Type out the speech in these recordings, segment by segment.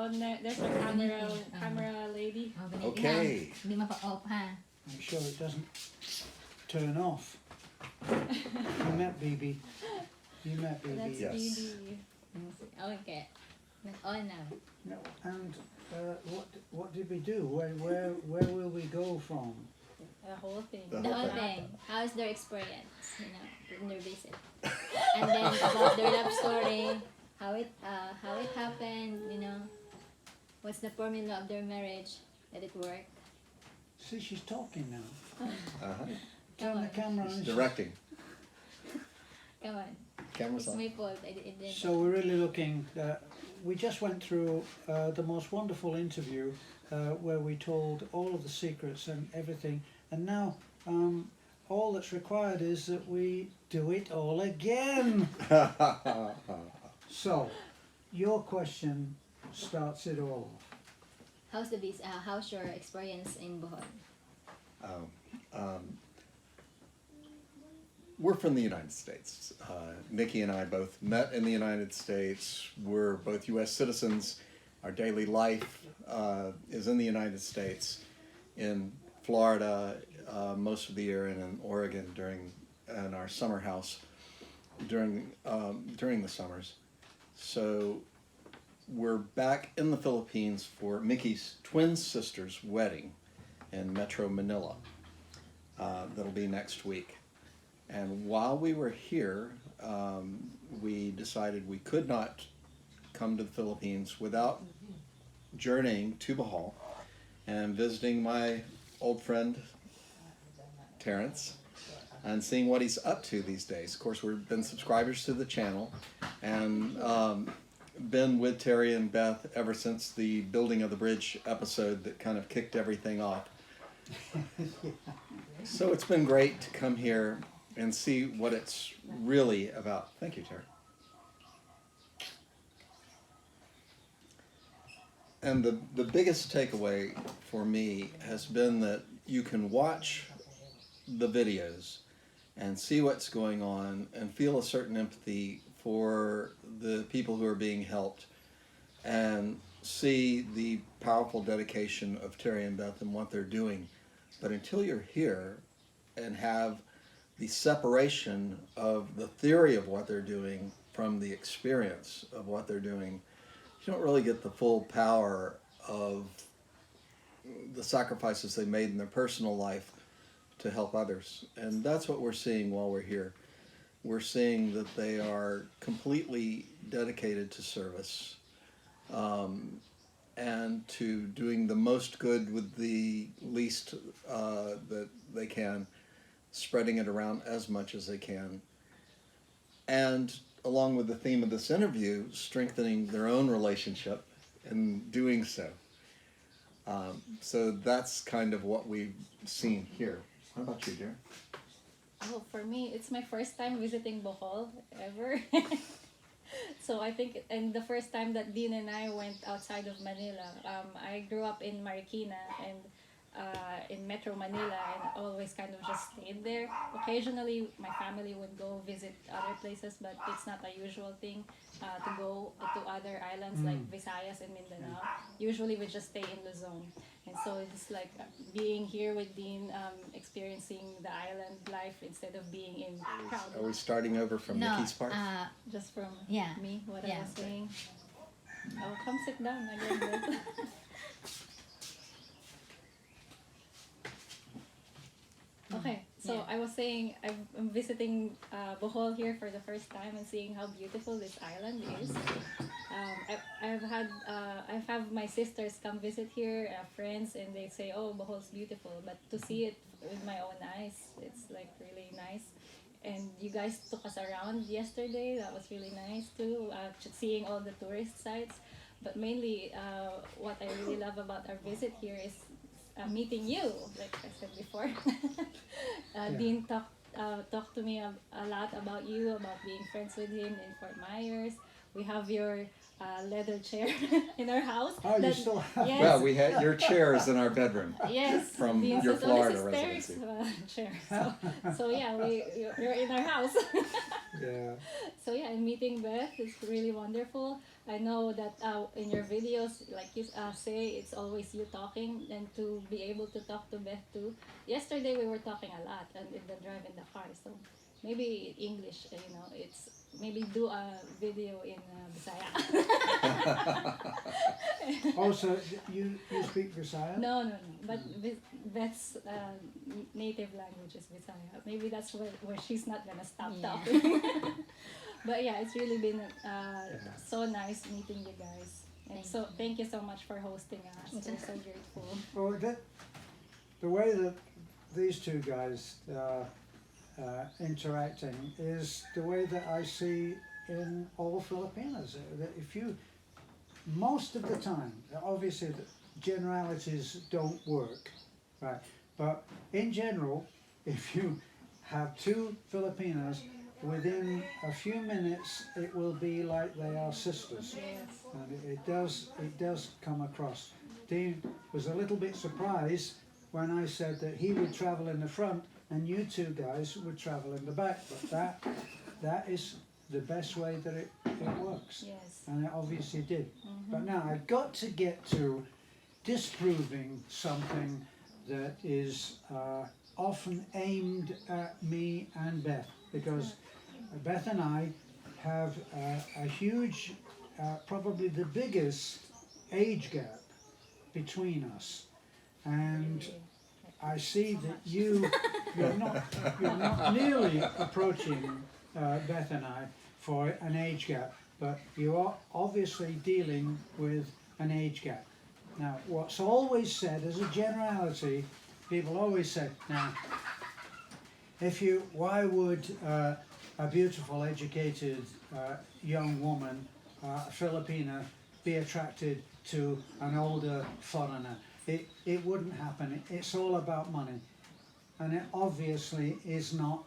on there. There's a camera lady. Okay. Hindi mapa-off ha. Make sure it doesn't turn off. You met BB. That's Yes. BB. Okay. On now. No, and what did we do? Where will we go from? The whole thing. The The whole Okay. thing. How's their experience, in their visit? And then about their love story, how it happened, what's the formula of their marriage? Did it work? See, she's talking now. Uh-huh. Turn the camera on. Directing. Come on. Camera's It's on. my fault. I didn't. So we're really looking. We just went through the most wonderful interview where we told all of the secrets and everything, and now all that's required is that we do it all again. So, your question starts it all. How's your experience in Bohol? We're from the United States. Miki and I both met in the United States. We're both U.S. citizens. Our daily life is in the United States, in Florida most of the year, and in Oregon in our summer house during the summers. So we're back in the Philippines for Miki's twin sister's wedding in Metro Manila. That'll be next week. And while we were here, we decided we could not come to the Philippines without journeying to Bohol and visiting my old friend Terrence and seeing what he's up to these days. Of course, we've been subscribers to the channel and been with Terry and Beth ever since the Building of the Bridge episode that kind of kicked everything off. So it's been great to come here and see what it's really about. Thank you, Terry. And the biggest takeaway for me has been that you can watch the videos and see what's going on and feel a certain empathy for the people who are being helped and see the powerful dedication of Terry and Beth and what they're doing. But until you're here and have the separation of the theory of what they're doing from the experience of what they're doing, you don't really get the full power of the sacrifices they made in their personal life to help others. And that's what we're seeing while we're here. We're seeing that they are completely dedicated to service and to doing the most good with the least that they can, spreading it around as much as they can. And along with the theme of this interview, strengthening their own relationship and doing so. So that's kind of what we've seen here. How about you, dear? Oh, for me, it's my first time visiting Bohol ever. So I think, and the first time that Dean and I went outside of Manila, I grew up in Marikina and in Metro Manila, and always kind of just stayed there. Occasionally, my family would go visit other places, but it's not a usual thing to go to other islands like Visayas and Mindanao. Usually, we just stay in Luzon. And so it's like being here with Dean, experiencing the island life instead of being in crowd. Are we starting over from Miki's part? Just from Yeah. me, what I Yeah. was saying. Oh, come sit down again. Okay, so Yeah. I was saying I'm visiting Bohol here for the first time and seeing how beautiful this island is. I've had my sisters come visit here, friends, and they say, "Oh, Bohol's beautiful." But to see it with my own eyes, it's like really nice. And you guys took us around yesterday. That was really nice too. Seeing all the tourist sites, but mainly what I really love about our visit here is meeting you, like I said before. Dean talked to me a lot about you, about being friends with him in Fort Myers. we have your leather chair in our house. Oh, you that- still have yes. Well, we had your chairs in our bedroom. Yes, From the your St. Florida Louis Hysterics, residency. chair. So yeah, you're in our house. Yeah. So yeah, and meeting Beth is really wonderful. I know that in your videos, like you say, it's always you talking, and to be able to talk to Beth too. Yesterday we were talking a lot, and in the drive in the car. So maybe English, it's maybe do a video in Bisaya. Also, you speak Visaya? No. But Beth's native language is Bisaya. Maybe that's where she's not gonna stop Yeah. talking. But yeah, it's really been so nice meeting you guys. And thank you so much for hosting us. We're so grateful. Well, the way that these two guys interacting is the way that I see in all Filipinos. That if you, most of the time, obviously the generalities don't work, right? But in general, if you have two Filipinos, within a few minutes it will be like they are sisters. Yes. And it does come across. Dean was a little bit surprised when I said that he would travel in the front and you two guys would travel in the back, but that is the best way that it works. Yes. And it obviously did. But now I've got to get to disproving something that is often aimed at me and Beth, because Beth and I have a huge, probably the biggest age gap between us, and I see that you're not nearly approaching Beth and I for an age gap, but you are obviously dealing with an age gap. Now, what's always said as a generality, people always say, now, why would a beautiful, educated young woman, Filipina, be attracted to an older foreigner? It wouldn't happen. It's all about money. And it obviously is not,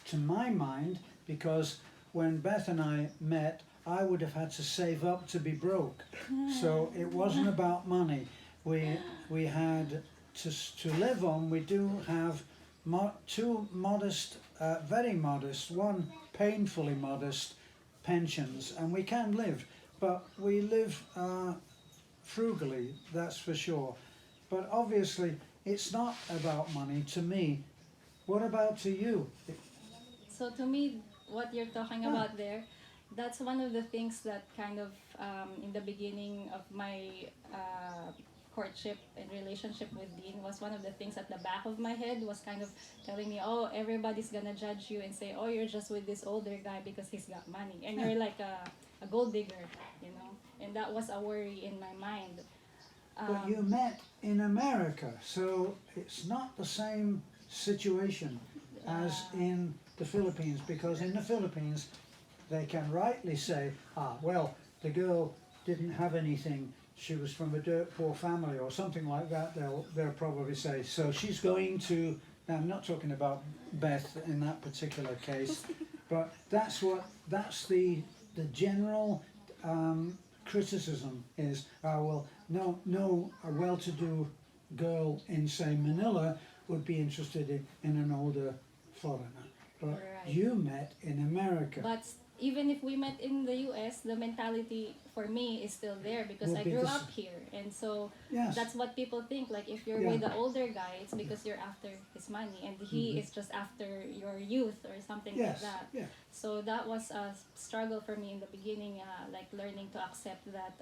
to my mind, because when Beth and I met, I would have had to save up to be broke. So it wasn't about money. We had to live on. We do have two modest, very modest, one painfully modest pensions, and we can live, but we live frugally, that's for sure. But obviously, it's not about money to me. What about to you? So to me, what you're talking about there, that's one of the things that kind of in the beginning of my courtship and relationship with Dean was one of the things at the back of my head was kind of telling me, oh, everybody's gonna judge you and say, oh, you're just with this older guy because he's got money and you're like a gold digger, and that was a worry in my mind. But you met in America, so it's not the same situation as in the Philippines, because in the Philippines they can rightly say, well, the girl didn't have anything, she was from a dirt poor family or something like that. They'll probably say, so she's going to, now I'm not talking about Beth in that particular case, but that's the general criticism is, well, no, a well-to-do girl in, say, Manila would be interested in an older foreigner. But Right. you met in America. But even if we met in the US, the mentality for me is still there because Will I be grew the up s- here, and so Yes. that's what people think. Like if you're Yeah. with the older guy, it's because you're after his money, and he is just after your youth or something Yes. like that. Yeah. So that was a struggle for me in the beginning, like learning to accept that,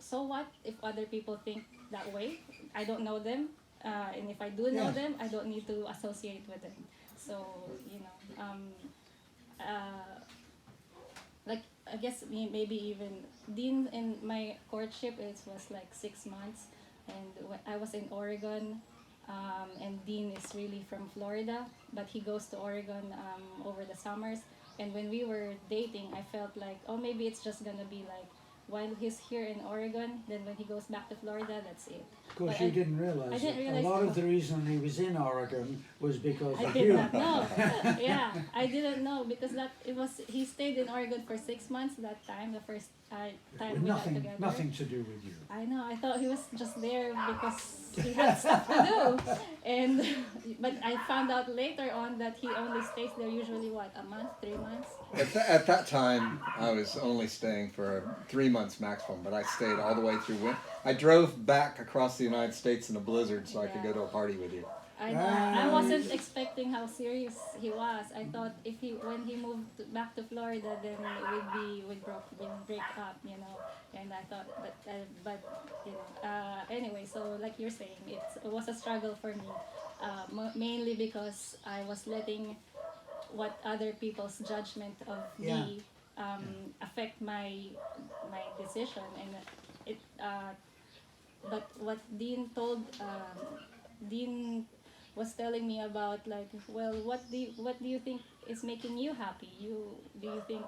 so what if other people think that way? I don't know them, and if I do know Yeah. them, I don't need to associate with them. So, like I guess maybe even Dean in my courtship it was like 6 months, and when I was in Oregon, and Dean is really from Florida, but he goes to Oregon over the summers. And when we were dating, I felt like, oh, maybe it's just gonna be like while he's here in Oregon. Then when he goes back to Florida, that's it. Of course, But you I didn't realise I didn't that realize- a lot of the reason he was in Oregon was because I of did you. not know. Yeah, I didn't know because he stayed in Oregon for 6 months that time, the first time With we got nothing, together. nothing to do with you. I know. I thought he was just there because he had stuff to do, and but I found out later on that he only stays there usually what, a month, 3 months. At that time, I was only staying for 3 months maximum, but I stayed all the way through winter. I drove back across the United States in a blizzard so I could go to a party with you. I know. I wasn't expecting how serious he was. I thought when he moved back to Florida, then we'd break up, you know. And I thought, but you know, anyway. So like you're saying, it was a struggle for me, mainly because I was letting what other people's judgment of me affect my decision, and it. But what Dean told Dean was telling me about, like, well, what do you think is making you happy? Do you think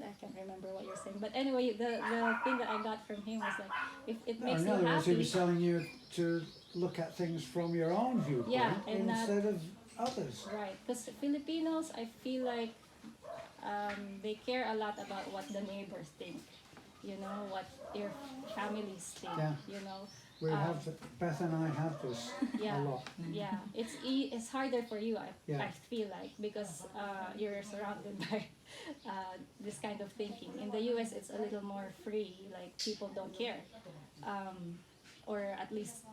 I can't remember what you're saying, but anyway, the thing that I got from him was like, if it makes In you other words, he happy, was telling you to look at things from your own viewpoint Yeah, and not- instead of others. right? Because Filipinos, I feel like they care a lot about what the neighbors think, you know, what their families think, Yeah. you know. We have Beth and I have this Yeah. a lot. Yeah, it's harder for you. Yeah. I feel like, because you're surrounded by this kind of thinking. In the U.S., it's a little more free. Like, people don't care, or at least,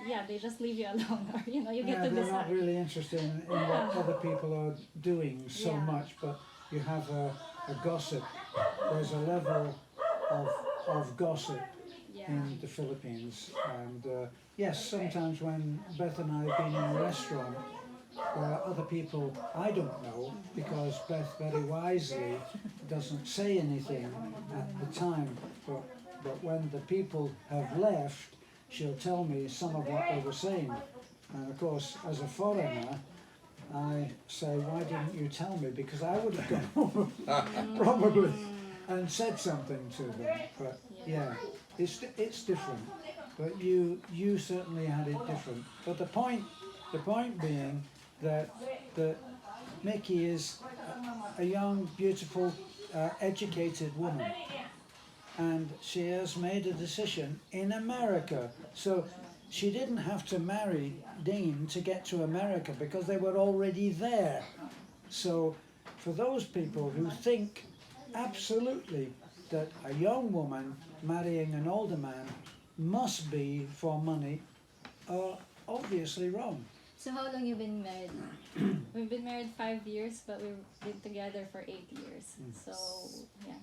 yeah, they just leave you alone, or you know, you get Yeah, to they're decide. not really interested in what other people are doing so Yeah. much, but you have a gossip. There's a level of gossip Yeah. in the Philippines, and yes, sometimes when Beth and I have been in a restaurant where other people I don't know, because Beth very wisely doesn't say anything at the time, but when the people have left, she'll tell me some of what they were saying, and of course, as a foreigner, I say, why didn't you tell me? Because I would have gone over probably and said something to them. But yeah, it's different. But you certainly had it different. But the point being that Miki is a young, beautiful, educated woman, and she has made a decision in America. So she didn't have to marry Dean to get to America because they were already there. So for those people who think absolutely that a young woman marrying an older man must be for money are obviously wrong. So how long you been married? We've been married 5 years, but we've been together for 8 years. So yeah.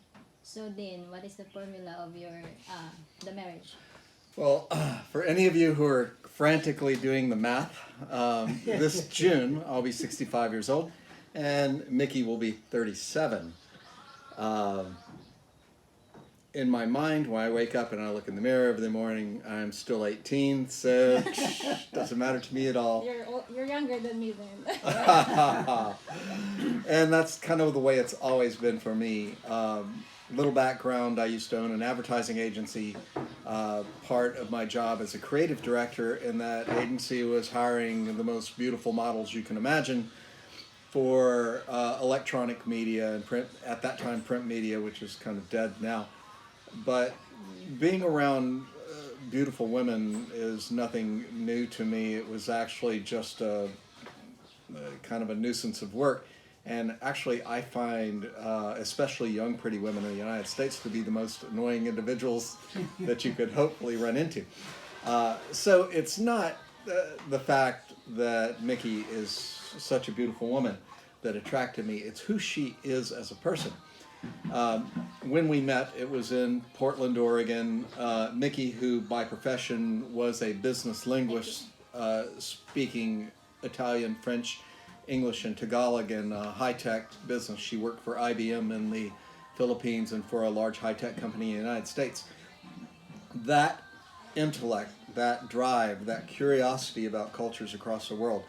So Dean, what is the formula of your the marriage? Well, for any of you who are frantically doing the math, this June I'll be 65 years old, and Miki will be 37. In my mind, when I wake up and I look in the mirror every morning, I'm still 18, so doesn't matter to me at all. You're younger than me then. And that's kind of the way it's always been for me. Little background, I used to own an advertising agency. Part of my job as a creative director in that agency was hiring the most beautiful models you can imagine for electronic media and print, at that time print media, which is kind of dead now. But being around beautiful women is nothing new to me. It was actually just a kind of a nuisance of work. And actually, I find especially young, pretty women in the United States to be the most annoying individuals that you could hopefully run into. So it's not the fact that Miki is such a beautiful woman that attracted me. It's who she is as a person. When we met, it was in Portland, Oregon. Miki, who by profession was a business linguist, speaking Italian, French, English, and Tagalog in high-tech business. She worked for IBM in the Philippines and for a large high-tech company in the United States. That intellect, that drive, that curiosity about cultures across the world,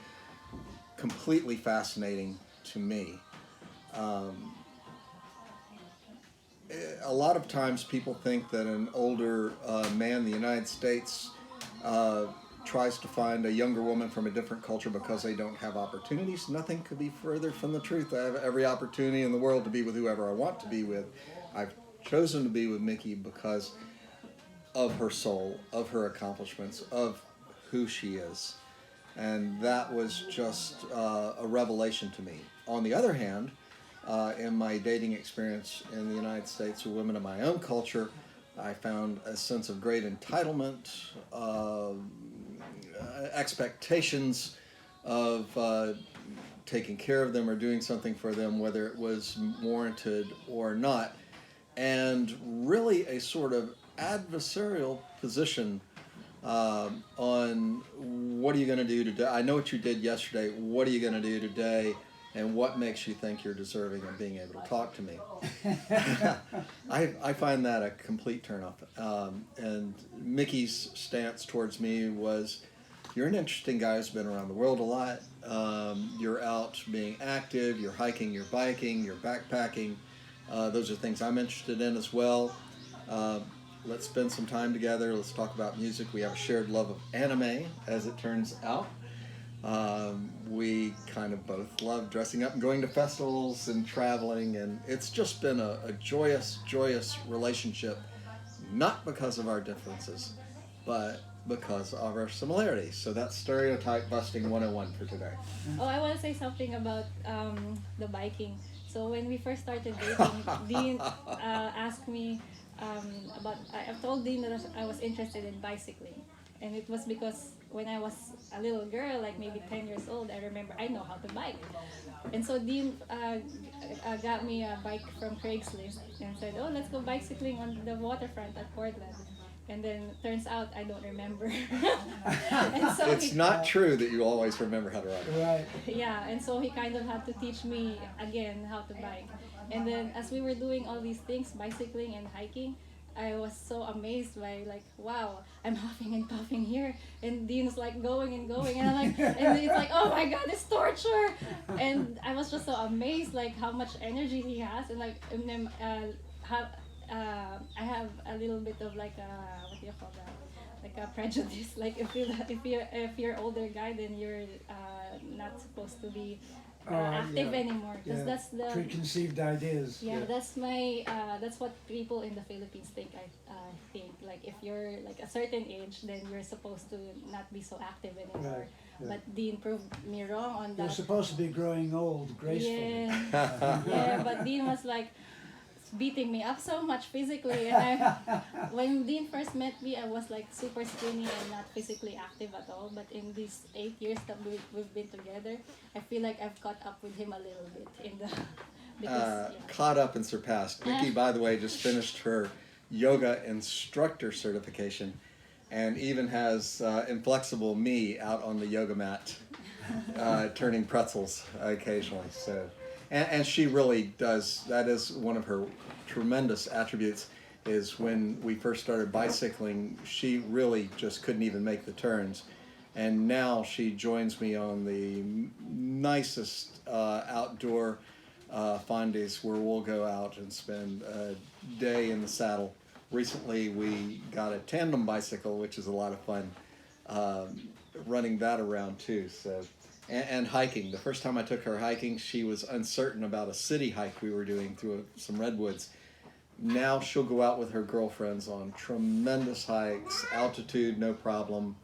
completely fascinating to me. a lot of times people think that an older man in the United States tries to find a younger woman from a different culture because they don't have opportunities. Nothing could be further from the truth. I have every opportunity in the world to be with whoever I want to be with. I've chosen to be with Miki because of her soul, of her accomplishments, of who she is. And that was just a revelation to me. On the other hand, in my dating experience in the United States with women of my own culture, I found a sense of great entitlement, expectations of taking care of them or doing something for them, whether it was warranted or not, and really a sort of adversarial position on what are you going to do today? I know what you did yesterday. What are you going to do today? And what makes you think you're deserving of being able to talk to me? I find that a complete turnoff. And Mickey's stance towards me was, you're an interesting guy who's been around the world a lot. You're out being active. You're hiking, you're biking, you're backpacking. Those are things I'm interested in as well. Let's spend some time together. Let's talk about music. We have a shared love of anime, as it turns out. We kind of both love dressing up and going to festivals and traveling, and it's just been a joyous, joyous relationship, not because of our differences, but because of our similarities. So that's stereotype busting 101 for today. Oh, I want to say something about the biking. So when we first started dating, Dean asked me about. I've told Dean that I was interested in bicycling, and it was because when I was a little girl, like maybe 10 years old, I remember I know how to bike, and so Dean got me a bike from Craigslist and said, "Oh, let's go bicycling on the waterfront at Portland." And then turns out I don't remember. And so It's not true that you always remember how to ride. Right. Yeah, and so he kind of had to teach me again how to bike. And then as we were doing all these things, bicycling and hiking, I was so amazed by like, wow, I'm huffing and puffing here, and Dean's like going and going, and I'm like, and it's like, oh my God, it's torture. And I was just so amazed, like how much energy he has, and like, and then I have a little bit of like a, what do you call that? Like a prejudice. Like if you're older guy, then you're not supposed to be active anymore. Because that's the preconceived ideas. yeah, that's my that's what people in the Philippines think. I think like if you're like a certain age, then you're supposed to not be so active anymore. Right. Yeah. But Dean proved me wrong on that. You're supposed to be growing old gracefully. Yeah, yeah. But Dean was like beating me up so much physically, and when Dean first met me, I was like super skinny and not physically active at all. But in these 8 years that we've been together, I feel like I've caught up with him a little bit in the because Caught up and surpassed. Miki, by the way, just finished her yoga instructor certification, and even has inflexible me out on the yoga mat, turning pretzels occasionally. So. And she really does, that is one of her tremendous attributes, is when we first started bicycling, she really just couldn't even make the turns. And now she joins me on the nicest outdoor fun days where we'll go out and spend a day in the saddle. Recently we got a tandem bicycle, which is a lot of fun, running that around too. So. And hiking. The first time I took her hiking, she was uncertain about a city hike we were doing through some redwoods. Now she'll go out with her girlfriends on tremendous hikes, altitude, no problem.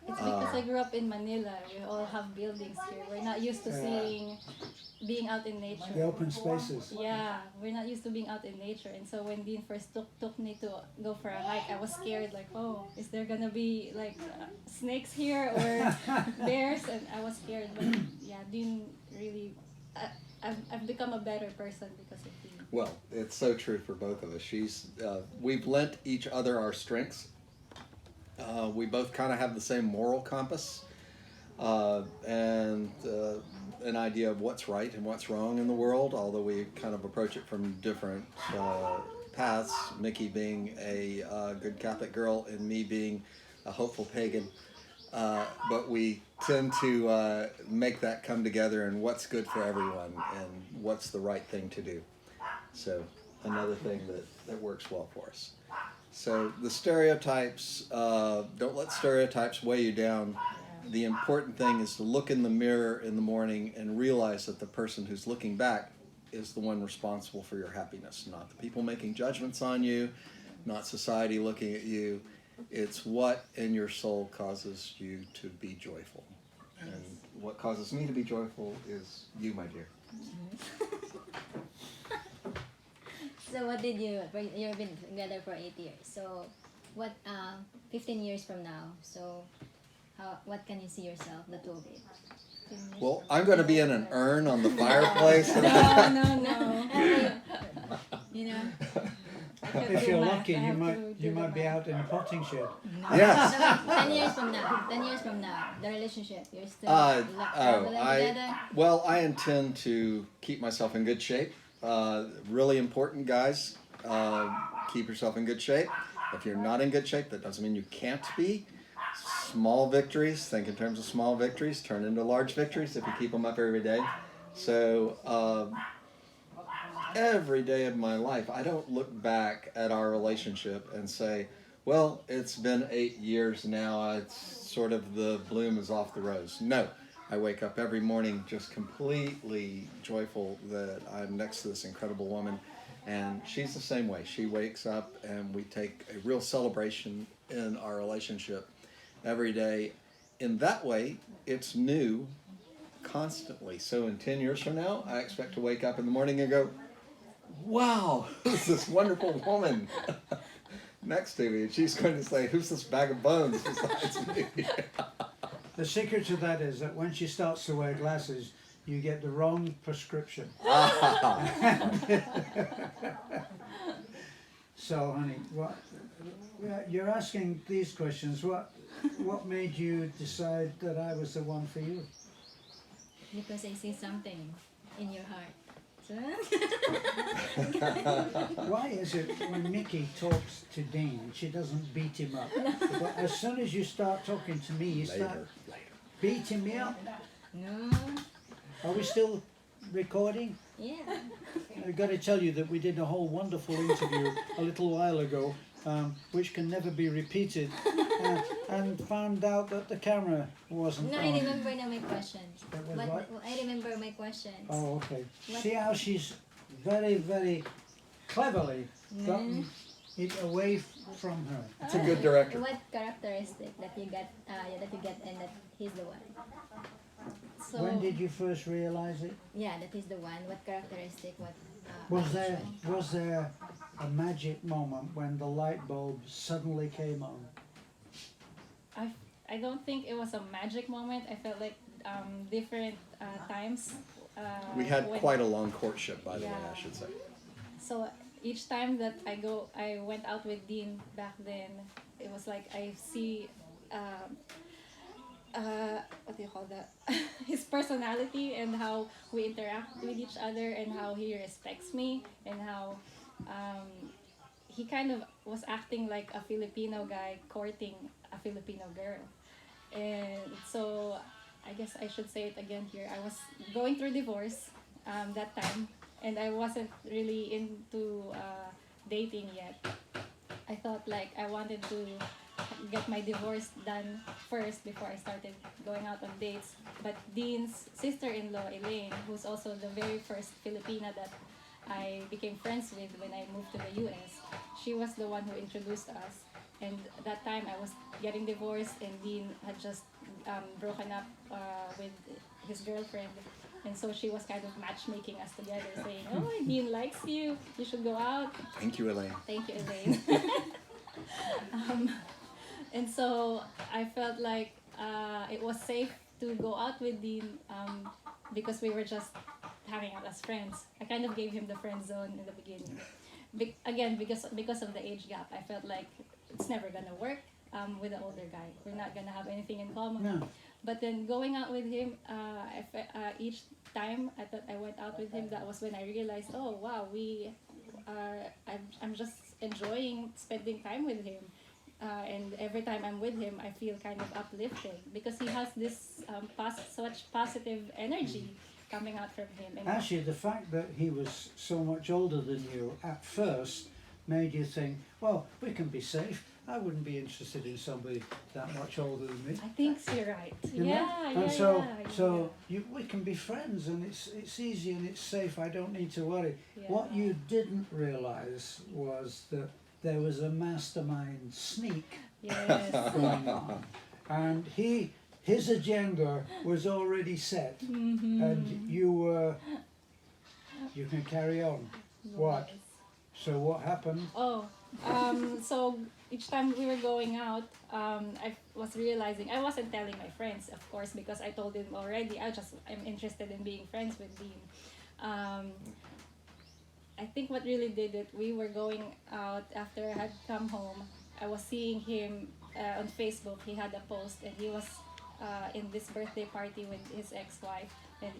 it's because I grew up in Manila. We all have buildings here. We're not used to being out in nature. The open spaces. Yeah, we're not used to being out in nature, and so when Dean first took me to go for a hike, I was scared, like, oh, is there gonna be like snakes here or bears? And I was scared, but yeah, Dean really, I've become a better person because of Dean. Well, it's so true for both of us. We've lent each other our strengths. We both kind of have the same moral compass, and an idea of what's right and what's wrong in the world, although we kind of approach it from different paths, Miki being a good Catholic girl and me being a hopeful pagan. But we tend to make that come together and what's good for everyone and what's the right thing to do. So another thing that works well for us. So the stereotypes, don't let stereotypes weigh you down. The important thing is to look in the mirror in the morning and realize that the person who's looking back is the one responsible for your happiness, not the people making judgments on you, not society looking at you. It's what in your soul causes you to be joyful. And what causes me to be joyful is you, my dear. So what did you've been together for 8 years. So what 15 years from now, so what can you see yourself, the two of you? Well, I'm going to be in an urn on the fireplace. No. You know. If you're lucky, you might be out in a potting shed. Yes. No, 10 years from now. 10 years from now, the relationship, you're still together. Well, I intend to keep myself in good shape. Really important, guys. Keep yourself in good shape. If you're not in good shape, that doesn't mean you can't be. Small victories, think in terms of small victories, turn into large victories if you keep them up every day. So every day of my life, I don't look back at our relationship and say, well, it's been 8 years now, it's sort of the bloom is off the rose. No, I wake up every morning just completely joyful that I'm next to this incredible woman, and she's the same way. She wakes up and we take a real celebration in our relationship every day. In that way, it's new constantly. So in 10 years from now, I expect to wake up in the morning and go, wow, who's this wonderful woman next to me? And she's going to say, who's this bag of bones besides me? The secret to that is that when she starts to wear glasses, you get the wrong prescription. So, honey, you're asking these questions. What made you decide that I was the one for you? Because I see something in your heart. Why is it when Miki talks to Dean, she doesn't beat him up? But as soon as you start talking to me, you start beating me up. No. Are we still recording? Yeah. I've got to tell you that we did a whole wonderful interview a little while ago, which can never be repeated, and found out that the camera wasn't No, on. I remember now my questions. It was But what? I remember my questions. Oh, okay. What? See how she's very, very cleverly gotten it away from her. It's a good director. What characteristic that you get and that he's the one? So When did you first realize it? Yeah, that he's the one. What characteristic? What? Was there a magic moment when the light bulb suddenly came on? I don't think it was a magic moment. I felt like different times. We had when- quite a long courtship, by the way, Yeah. I should say. So each time that I went out with Dean back then, it was like I see, what do you call that? His personality and how we interact with each other and how he respects me and how he kind of was acting like a Filipino guy courting a Filipino girl. And so I guess I should say it again here. I was going through divorce that time, and I wasn't really into dating yet. I thought like I wanted to get my divorce done first before I started going out on dates. But Dean's sister-in-law, Elaine, who's also the very first Filipina that I became friends with when I moved to the US, she was the one who introduced us. And that time I was getting divorced, and Dean had just broken up with his girlfriend. And so she was kind of matchmaking us together, saying, oh, Dean likes you, you should go out. Thank you, Elaine. Thank you, Elaine. And so I felt like it was safe to go out with Dean because we were just hanging out as friends. I kind of gave him the friend zone in the beginning. Again, because of the age gap, I felt like it's never gonna work with the older guy. We're not gonna have anything in common. No. But then going out with him, each time I thought I went out with him, that was when I realized, oh wow, I'm just enjoying spending time with him. And every time I'm with him, I feel kind of uplifted because he has this such positive energy, coming out from him. And Actually, the fact that he was so much older than you at first made you think, well, we can be safe. I wouldn't be interested in somebody that much older than me. I think so, you're right. You know? Yeah, And yeah, so, yeah, so we can be friends, and it's easy and it's safe. I don't need to worry. yeah. What you didn't realise was that there was a mastermind sneak Yes. going on, and his agenda was already set, Mm-hmm. and you can carry on. What? Yes. So what happened? Oh, so each time we were going out, I was realizing I wasn't telling my friends, of course, because I told him already. I'm interested in being friends with Dean. I think what really did it, we were going out after I had come home. I was seeing him on Facebook. He had a post, and he was in this birthday party with his ex-wife, and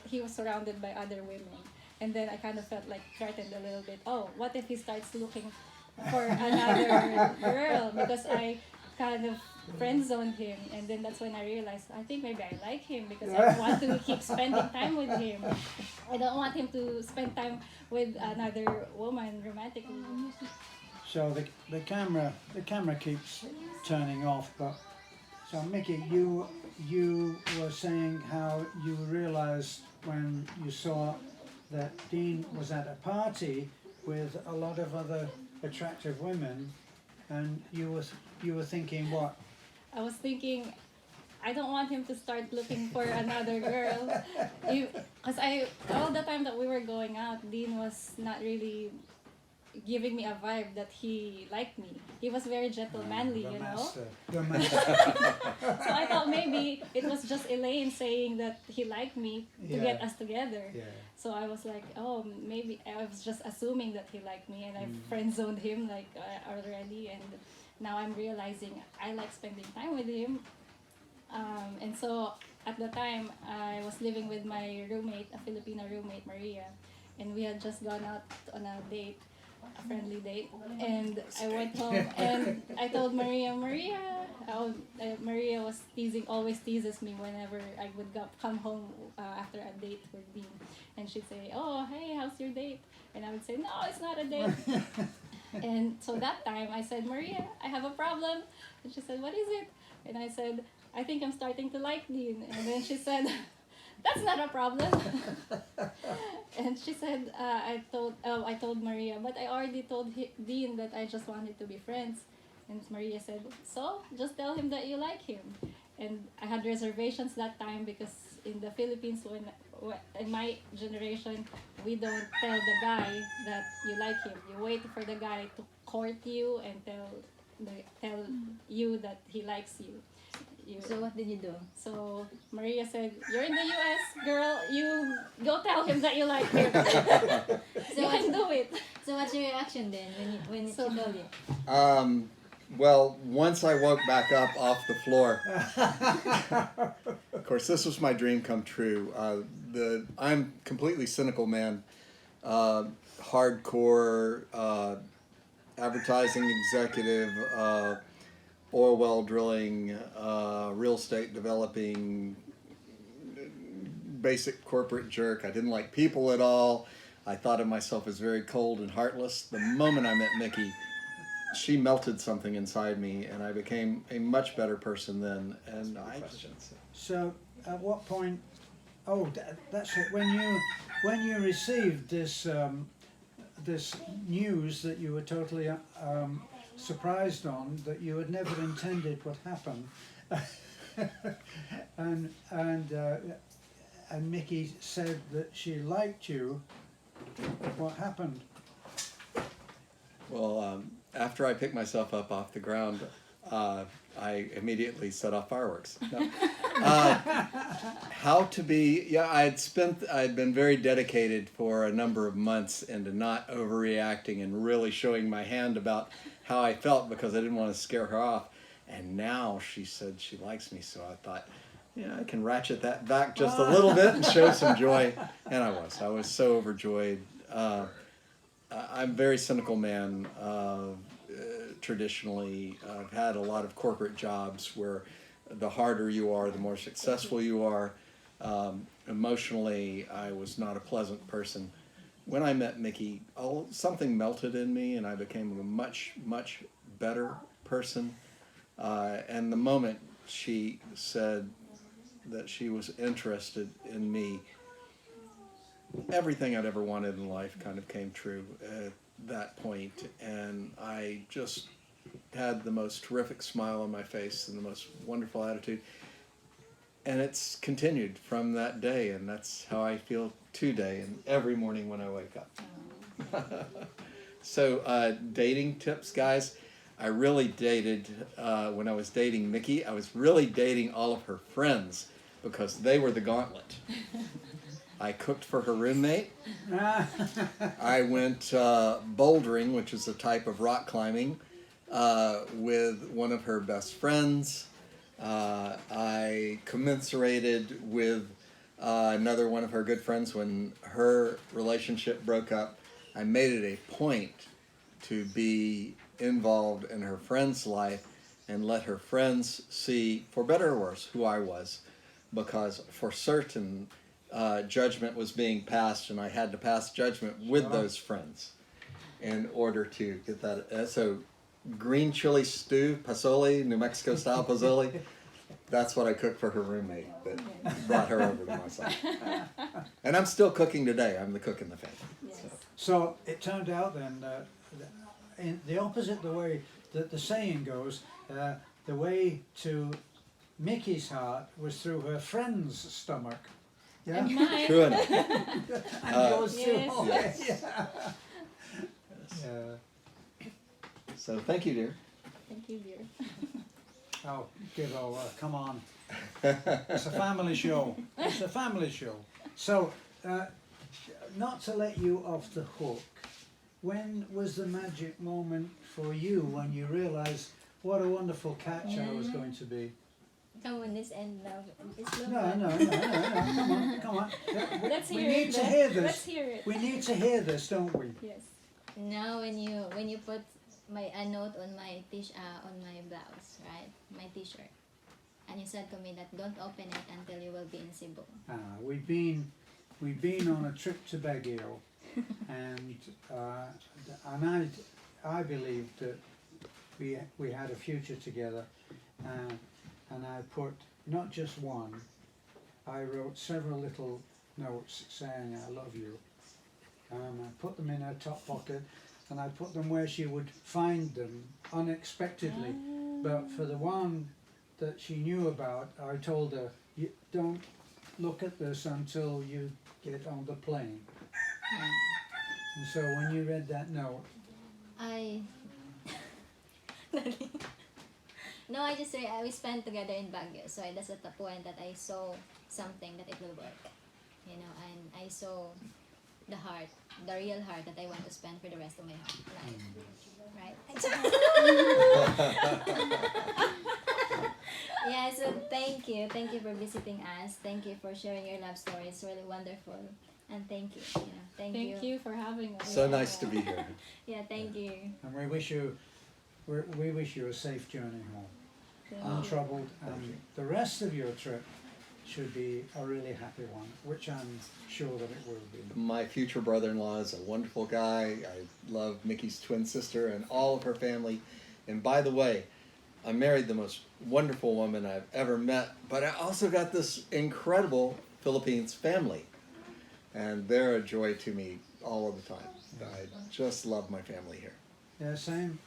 he was surrounded by other women. And then I kind of felt like threatened a little bit. Oh, what if he starts looking for another girl? Because I kind of friend zoned him, and then that's when I realized I think maybe I like him because I want to keep spending time with him. I don't want him to spend time with another woman romantically. So the camera keeps turning off. But so Miki, you were saying how you realised when you saw that Dean was at a party with a lot of other attractive women, and you were thinking what? I was thinking, I don't want him to start looking for another girl. Because all the time that we were going out, Dean was not really giving me a vibe that he liked me. He was very gentlemanly, The you know. master. The master. So I thought maybe it was just Elaine saying that he liked me to Yeah. get us together. Yeah. So I was like, oh, maybe I was just assuming that he liked me, and I friend zoned him like already, and now I'm realizing I like spending time with him. And so at the time I was living with my roommate, a Filipino roommate, Maria, and we had just gone out on a date, a friendly date, and I went home and I told Maria, Maria was always teases me whenever I would come home after a date with Dean, and she'd say, oh, hey, how's your date? And I would say, no, it's not a date. And so that time I said, Maria, I have a problem. And she said, what is it? And I said, I think I'm starting to like Dean. And then she said, that's not a problem. And she said, I told Maria, but I already told Dean that I just wanted to be friends. And Maria said, so just tell him that you like him. And I had reservations that time because in the Philippines, in my generation, we don't tell the guy that you like him. You wait for the guy to court you and tell you that he likes you. So what did you do? So Maria said, you're in the US, girl, you go tell him that you like him. So you can do it. So what's your reaction then when she told you? Well, once I woke back up off the floor, of course, this was my dream come true. I'm completely cynical man, hardcore advertising executive, oil well drilling, real estate developing, basic corporate jerk. I didn't like people at all. I thought of myself as very cold and heartless. The moment I met Miki, she melted something inside me, and I became a much better person then. And So at what point? Oh, that's it. When you received this this news that you were totally surprised on, that you had never intended would happen, and Miki said that she liked you. What happened? well, after I picked myself up off the ground, I immediately set off fireworks. No. How to be? Yeah, I'd been very dedicated for a number of months into not overreacting and really showing my hand about how I felt because I didn't want to scare her off. And now she said she likes me, so I thought, yeah, I can ratchet that back just a little bit and show some joy. And I was so overjoyed. I'm a very cynical man. Traditionally, I've had a lot of corporate jobs where the harder you are, the more successful you are. Emotionally, I was not a pleasant person. When I met Miki, something melted in me, and I became a much, much better person. And the moment she said that she was interested in me, everything I'd ever wanted in life kind of came true at that point, and I just had the most terrific smile on my face and the most wonderful attitude. And it's continued from that day, and that's how I feel today and every morning when I wake up. So, dating tips, guys. I really dated, when I was dating Miki, I was really dating all of her friends because they were the gauntlet. I cooked for her roommate. I went bouldering, which is a type of rock climbing, with one of her best friends. I commiserated with another one of her good friends when her relationship broke up. I made it a point to be involved in her friend's life and let her friends see, for better or worse, who I was, because for certain judgment was being passed, and I had to pass judgment with those friends in order to get that. So green chili stew, pozole, New Mexico style pozole, that's what I cooked for her roommate that brought her over to my side. And I'm still cooking today. I'm the cook in the family. Yes. So it turned out then, in the opposite the way that the saying goes, the way to Miki's heart was through her friend's stomach. Yeah? And mine. True enough. And yours too. Yes. Okay. Yes. Yeah. So thank you, dear. Thank you, dear. Oh, give over. Come on. It's a family show. It's a family show. So, not to let you off the hook, when was the magic moment for you when you realised what a wonderful catch I was going to be? Come on, this end now. It's No. Come on. Let's We hear need it. to hear this. Let's hear it. We need to hear this, don't we? Yes. Now when you put a note on my on my blouse, right? My t-shirt. And you said to me that don't open it until you will be in Cebu. We've been on a trip to Baguio, and I believed that we had a future together, and I put not just one. I wrote several little notes saying I love you. I put them in her top pocket, and I put them where she would find them unexpectedly. But for the one that she knew about, I told her, you don't look at this until you get on the plane. And so when you read that note, No, I just say we spent together in Baguio, so that's at the point that I saw something that it will work, and I saw the heart, the real heart that I want to spend for the rest of my life, right? Yeah, so thank you for visiting us, thank you for sharing your love story, it's really wonderful, and thank you, thank you. Thank you for having us. So nice to be here. Yeah, thank you. and we wish you a safe journey home, Thank you. untroubled, and the rest of your trip should be a really happy one, which I'm sure that it will be. My future brother-in-law is a wonderful guy. I love Miki's twin sister and all of her family. And by the way, I married the most wonderful woman I've ever met, but I also got this incredible Philippines family. And they're a joy to me all of the time. I just love my family here. Yeah, same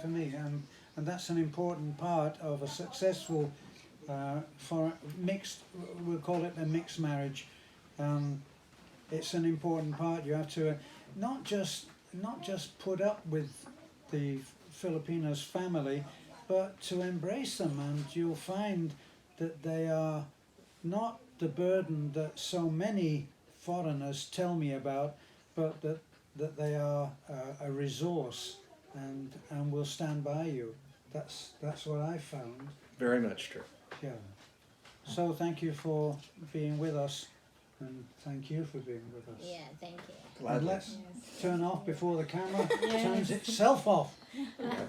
for me, and that's an important part of a successful for mixed. We'll call it a mixed marriage. It's an important part. You have to not just put up with the Filipinos family, but to embrace them, and you'll find that they are not the burden that so many foreigners tell me about, but that they are a resource and will stand by you. That's what I found. Very much true. Yeah. So thank you for being with us, and thank you for being with us. Yeah, thank you. And Gladly. let's Yes. turn off before the camera Yes. turns itself off. Yeah.